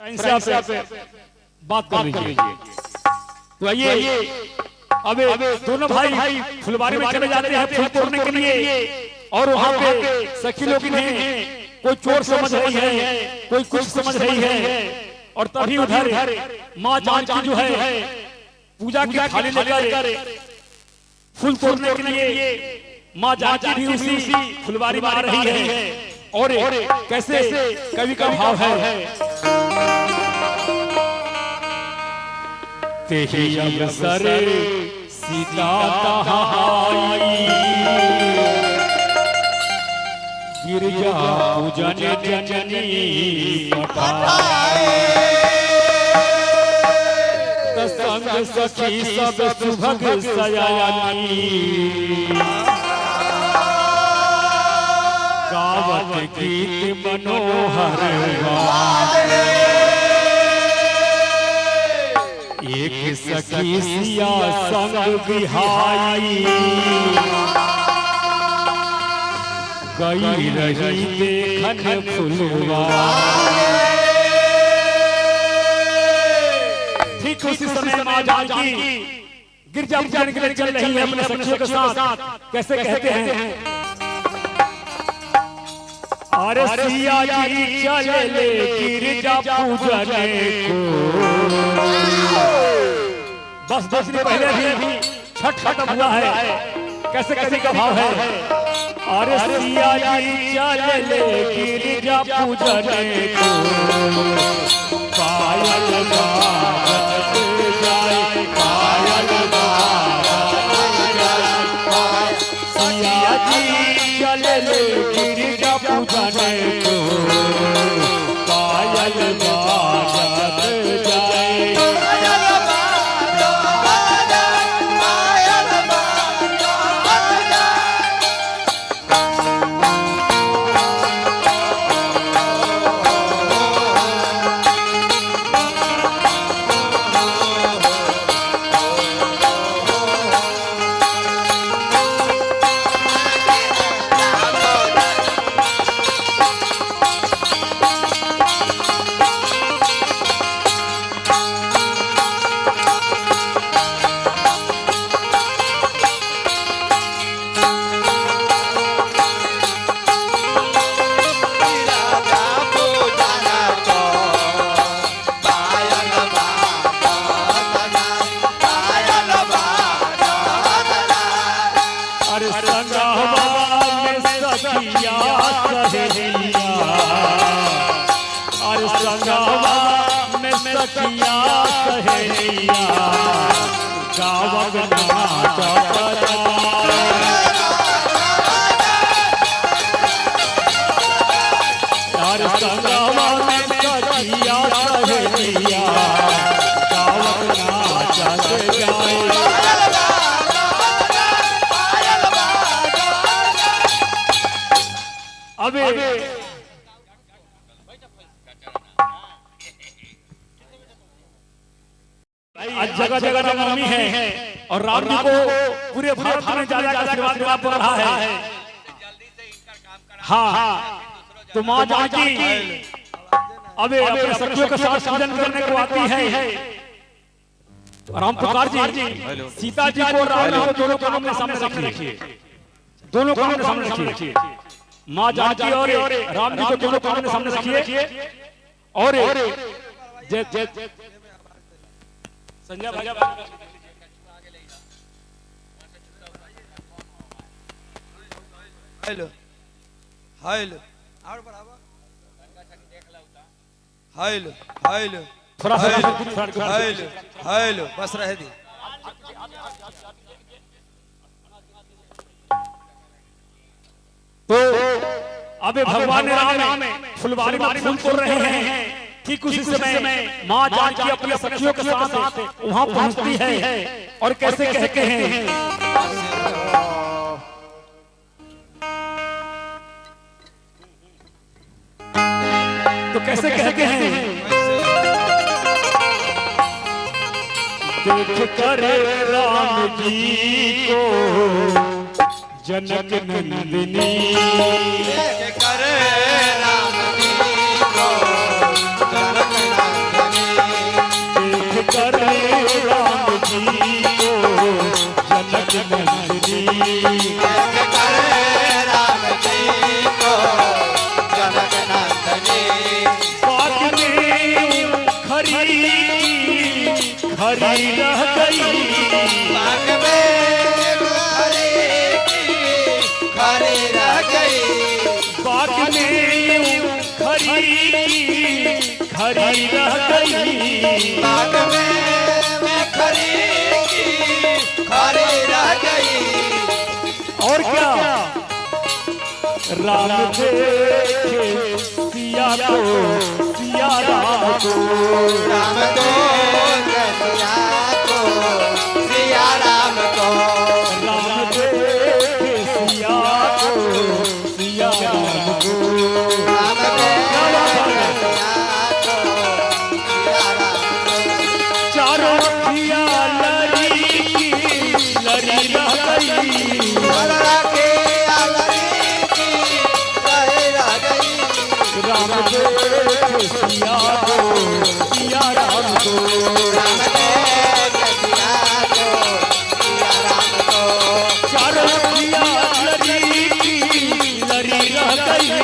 इनसे आपसे बात कर लीजिए। तो आइए अब दोनों भाई फुलवारी में चले जाते हैं फूल तोड़ने के लिए और वहाँ पे सखी लोग हैं, कोई चोर समझ रही है, कोई कुछ समझ रही है और तभी उधर माँ जानकी जो है पूजा की थाली लेकर फूल तोड़ने के लिए माँ जानकी भी उसी फुलवारी में आ रही है। और कैसे कवि का भाव है, तेहि अवसर सीता तहाई गिरजा पूजन जननी पठाए संग सखी सब सुभग सयानी गावत गीत मनोहर एक सखी सिया संग बिहाई गई रही देखन फुलवा। ठीक उसी समय माँ जानकी गिरजा पूजन के लिए चल रही है अपने सखियों के साथ। कैसे कहते हैं, अरे सिया जी चले गिरजा पूजने को, बस 10 दिन पहले भी छठ खत्म हुआ है। कैसे कैसे का भाव है, अरे सिया जी चले गिरजा पूजने को पायल बाजत जाए पायल बाजत जाए सिया जी चले गिरजा पूजने को पायल बाजत जाए। सखिया सहेलिया गावक नाचत यार संगवा में सखिया सहेलिया गावक नाचत जाए। अबे आज जगह जगह रामनवमी है और राम जी को पूरे भारत में जाने का आशीर्वाद प्राप्त हो रहा है। हाँ, तो माँ जानकी अब अपने सखियों के साथ पूजन करने को आती है। राम पुकार जी सीता जी को राम जी को दोनों को अपने सामने रखिए, दोनों को अपने सामने रखिए। माँ जानकी और राम जी को दोनों को अपने सामने रखिए और संजय भाई हेलो हेलो और बराबर हेलो हेलो थोड़ा हेलो हेलो बस रह दी। तो अबे भगवान राम फुलवारी में फूल तोड़ रहे हैं। ठीक उसी समय माँ जानकी अपने सखियों के साथ वहाँ पहुँचती है और कैसे कहते हैं, तो कैसे कहते हैं, देख कर राम जी को जनक नंदिनी देख कर राम जी को जनक खरी रह गई, बाग में खरी की खरी रह गई, बाग में खरी की खरी रह गई, बाग में खरी की खरी रह गई। और क्या राम देखे सिया को, सिया राम को, राम को सिया को, सिया राम को, राम देखे सिया को, सिया राम को, राम को सिया को, सिया राम को। चारों सिया लड़ी की लड़ी रह गई, राम देखे सिया को, सिया राम को, राम देखे सिया को, सिया राम को। चारों सिया लड़ी की लड़ी रह गई,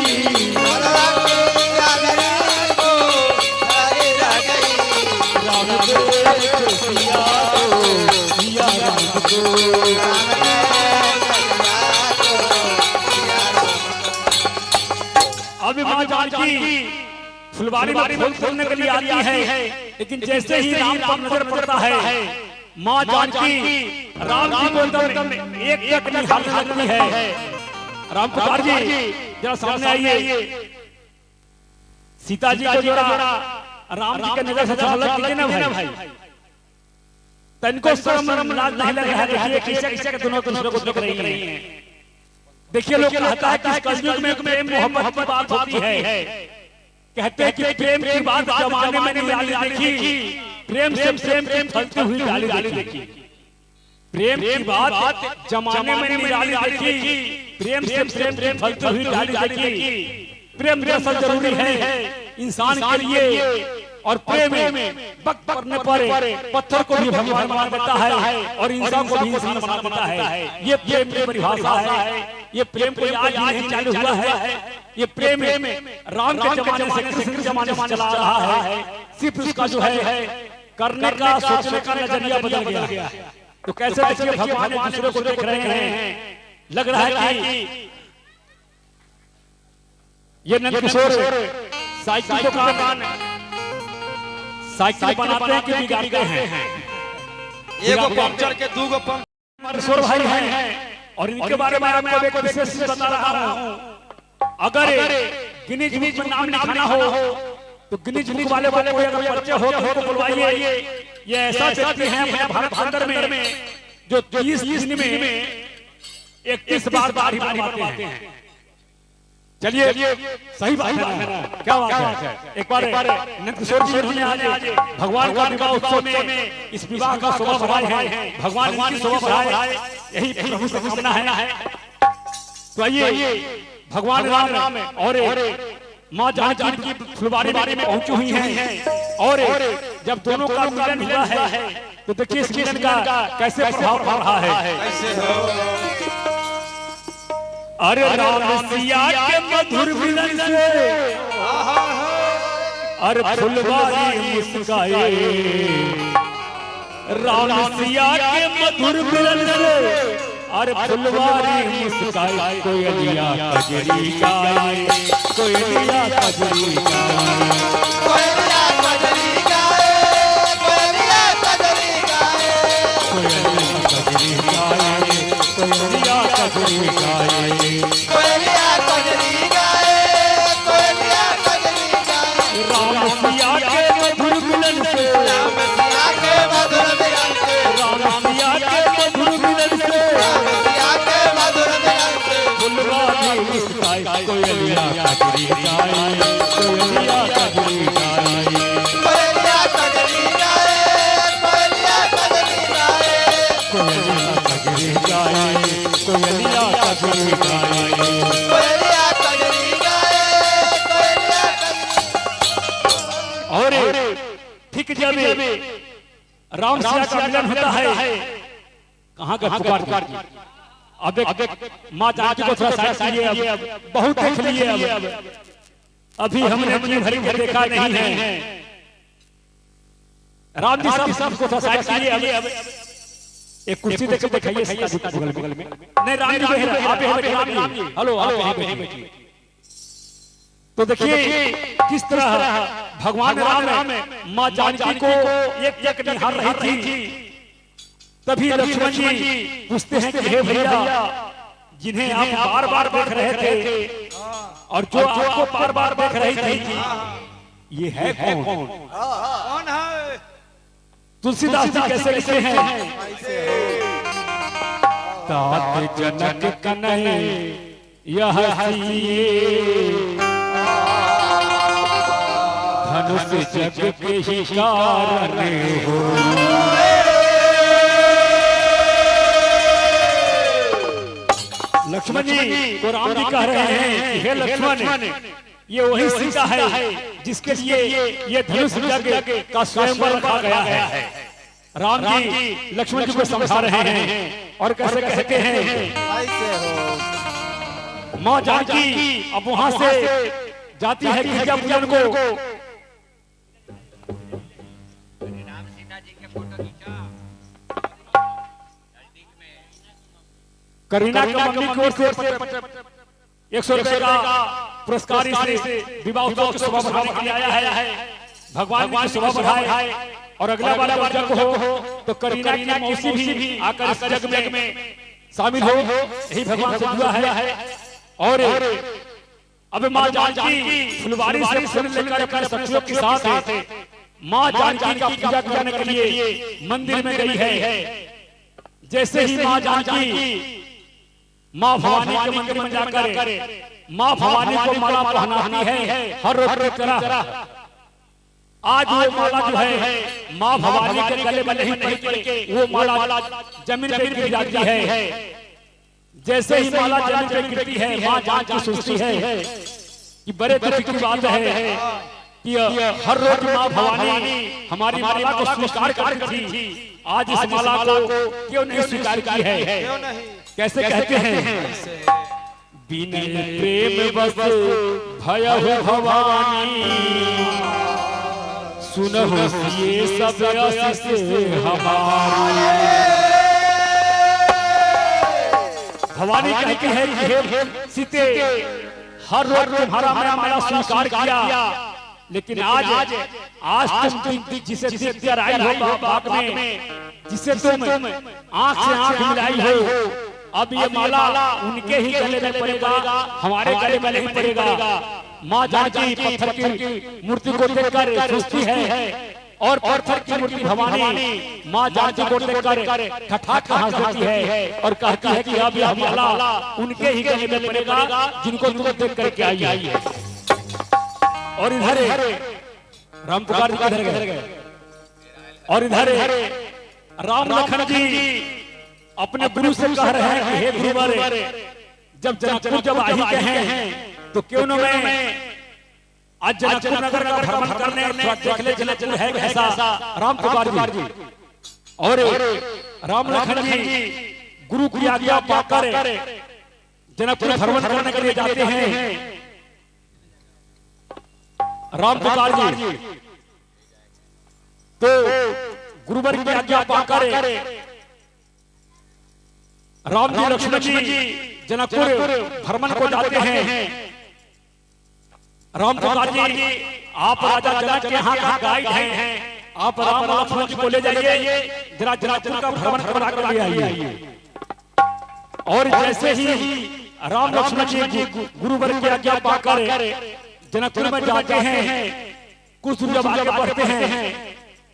राम देखे सिया को, सिया राम को। अभी माँ जानकी फुलवारी में फूल तोड़ने के लिए आती है, लेकिन जैसे ही राम पर नजर पड़ता है, माँ जानकी राम जी को एकदम एक एक निहारने लगती है। राम कुमार जी जरा सामने आइए। सीता जी को जरा राम जी के नजर से झलक कीजिए ना भाई। तनको शर्म लाज नहीं लग रहा है। देखिए किसे किसे के दोनों दूसरे को देख रही हैं। देखिए लोग कहता है कि कलयुग में प्रेम मोहब्बत की बात होती है। कहते हैं कि प्रेम की बात जमाने में नहीं देखी, प्रेम से प्रेम फलती हुई डाली देखी। प्रेम की बात जमाने में नहीं देखी, प्रेम से प्रेम फलती हुई डाली देखी। प्रेम दरअसल जरूरी है इंसान के लिए, और प्रेम वक्त पड़ने पर पत्थर को भी भगवान बना देता है और इंसान को भी इंसान बना देता है। ये प्रेम की परिभाषा है। ये प्रेम को आज नहीं चालू हुआ है। ये प्रेम राम के जमाने से, कृष्ण के जमाने से चला आ रहा है। सिर्फ उसका जो है करने का, सोचने का नजरिया बदल गया है। तो कैसे देखिए भगवान एक दूसरे को देख रहे हैं। लग रहा है कि ये नंदकिशोर साइकिल दुकान साइकिल बनाते हैं कि बिगाड़ते हैं। एगो पंक्चर के दूगो पंक्चर। किशोर भाई हैं और इनके बारे में आपको एक विशेष चीज बता रहा हूं। अगर गिनीज बुक में नाम लिखाना हो तो गिनीज बुक वाले कोई अगर परिचय हो तो बुलवाइए। ये ऐसा व्यक्ति है अपने भारत खंड में जो 30 दिन में 31 बार दाढ़ी बनवाते हैं। चलिए सही बात है, क्या बात है। एक बार नंदकिशोर जी ने आज भगवान का विवाह उत्सव में इस विवाह का शोभा बढ़ाया है। भगवान की शोभा बढ़ाए, यही प्रभु से कामना है। तो आइए भगवान राम और माँ जानकी की फुलवारी में पहुंची हुई हैं और जब दोनों का मिलन हुआ है तो देखिए इस मिलन का कैसे प्रभाव पड़ रहा है। कैसे हो अरे राम सिया के मधुर मिलन से, अरे फुलवारी मुस्काए। राम सिया के मधुर मिलन से, अरे फुलवारी मुस्काए। कोयलिया कजरी गाए, कोयलिया कजरी गाए, कोयलिया कजरी गाए, कोयलिया कजरी गाए, कोयलिया कजरी गाए, कोयलिया कजरी गाए, कोयलिया कजरी गाए, कोयलिया कजरी गाए। राम सिया के मधुर मिलन से, राम सिया के मधुर मिलन से, राम सिया के मधुर मिलन से, राम सिया के मधुर मिलन से, फुलवारी मुस्काए। कोयलिया कजरी गाए, कोयलिया कजरी गाए, कोयलिया कजरी गाए, कोयलिया कजरी गाए, कोयलिया कजरी गाए, कोयलिया कजरी गाए। कोयलिया कजरी गाए, कोयलिया कजरी। और ठीक जब राम सिया का मिलन होता है, कहाँ का पुकार। अब माँ जानकी को थोड़ा साइड कीजिए। अब बहुत देख लिए। अब अभी हमने अपनी भरी को देखा नहीं है। राम जी सब को साइड कीजिए। अब एक कुर्सी देके बैठाइए बगल में। नहीं राम जी आप बैठिए। राम जी हेलो आप बैठिए। तो देखिए किस तरह भगवान राम मां जानकी को एक निहार रही थी। तभी लक्ष्मण जी पूछते हैं कि हे भैया जिन्हें आप बार-बार देख रहे थे और जो आपको बार-बार देख रही थी ये है कौन? कौन है? तुलसीदास जी कैसे लिखते हैं? तात जनक कन्हैया यह सिए धनुष जग के ही कारण हो। लक्ष्मण जी को राम जी कह रहे हैं कि हे लक्ष्मण ये वही सीता है जिसके लिए ये धनुष जग का स्वयंवर रखा गया है। राम जी लक्ष्मण जी को समझा रहे हैं और कैसे कहते हैं मां जानकी अब वहां से जाती है गिरजा पूजन को। करीना कपूर की ओर से 100 रुपए का पुरस्कार से विवाह उत्सव की शोभा बढ़ाने के लिए आया है। भगवान की शोभा बढ़ाए और अगला बार जग हो तो करीना की मौसी भी आकर इस जग में शामिल हो, यही भगवान से दुआ है। और अब मां जानकी फुलवारी से फूल लेकर अपने सखियों के साथ मां जानकी का पूजा करने के लिए मंदिर में गई है। जैसे ही मां जानकी मां भवानी के मंदिर में जाकर मां भवानी को माला पहनाती है हर रोज की तरह। आज वो माला जो है मां भवानी के गले में नहीं पहन के वो माला जमीन पे गिर जाती है। जैसे ही माला जमीन पे गिरती है मां जानकी सोचती है कि बड़े दुख की बात है कि हर रोज मां भवानी हमारी माला को स्वीकार करती थी, आज इस माला को क्यों नहीं स्वीकार की है? कैसे कहते हैं बिना प्रेम बस भयहु भवानी सुनहु ये सब आशीष हमारी। भवानी कहती है कि हे सीते हर रोज तुम्हारा मैं माला स्वीकार किया, लेकिन आज तुम जिसे देखकर आई हो बाग में, जिसे तुम आंख से आंख मिलाई हो, अब ये माला उनके ही गले में पड़ेगा, हमारे गले में नहीं पड़ेगा। मां जानकी पत्थर की मूर्ति को देखकर सोचती है और पत्थर की मूर्ति भवानी मां जानकी को देखकर ठठाक हंस देती है और कहती है कि अब यह माला उनके ही गले में पड़ेगा जिनको तुम देख करके आई है। और इधर राम पुकार जी इधर गए और इधर राम लखन जी अपने गुरु से कह रहे हैं कि हे गुरुवर जब जनकपुर जब आ ही गए हैं तो क्यों न मैं आज जनकपुर नगर का भ्रमण करने देख ले जनकपुर है कैसा। राम पुकार जी और राम लखन जी गुरु की आज्ञा पाकर जनकपुर भ्रमण करने के लिए जाते हैं। राम पुकार जी तो गुरुवर की आज्ञा पाकर राम जी लक्ष्मण जी जनकपुर भ्रमण को जाते हैं। राम पुकार जी आप राजा जनक के यहाँ का गाइड हैं, आप राम लक्ष्मण जी को ले जाइए जरा जनकपुर का भ्रमण करा कर ले आइए। और जैसे ही राम लक्ष्मण जी गुरुवर की आज्ञा पाकर जनकपुर में जाते हैं, कुछ दूर जब आगे बढ़ते हैं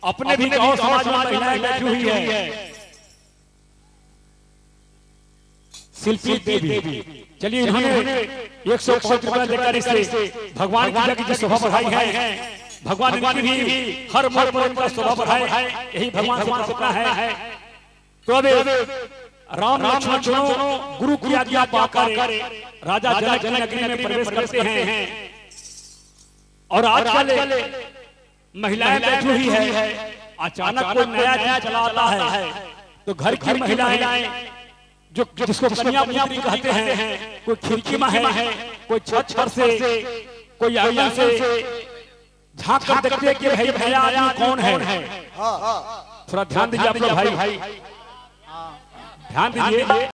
अपने भी गांव समाज में महिलाएं बैठी हुई है। शिल्पी देवी चलिए इन्होंने 150 रुपया देकर इसे भगवान की जगह की शोभा बढ़ाई है। भगवान इनकी भी हर मोड़ पर उनका शोभा बढ़ाए, यही भगवान से सपना है। तो अब राम लक्ष्मण दोनों गुरु की आज्ञा पाकर राजा जनक की नगरी में प्रवेश करते हैं। और आजकल महिलाएं बैठी हुई है, अचानक कोई नया चला आता है तो घर की महिलाएं जो जिसको कन्या पुत्री कहते हैं, कोई खिड़की में है, कोई छत पर से, कोई आंगन से झांक कर देखते हैं कि भाई भैया कौन है। हाँ थोड़ा ध्यान दीजिए आप लोग भाई, ध्यान दीजिए।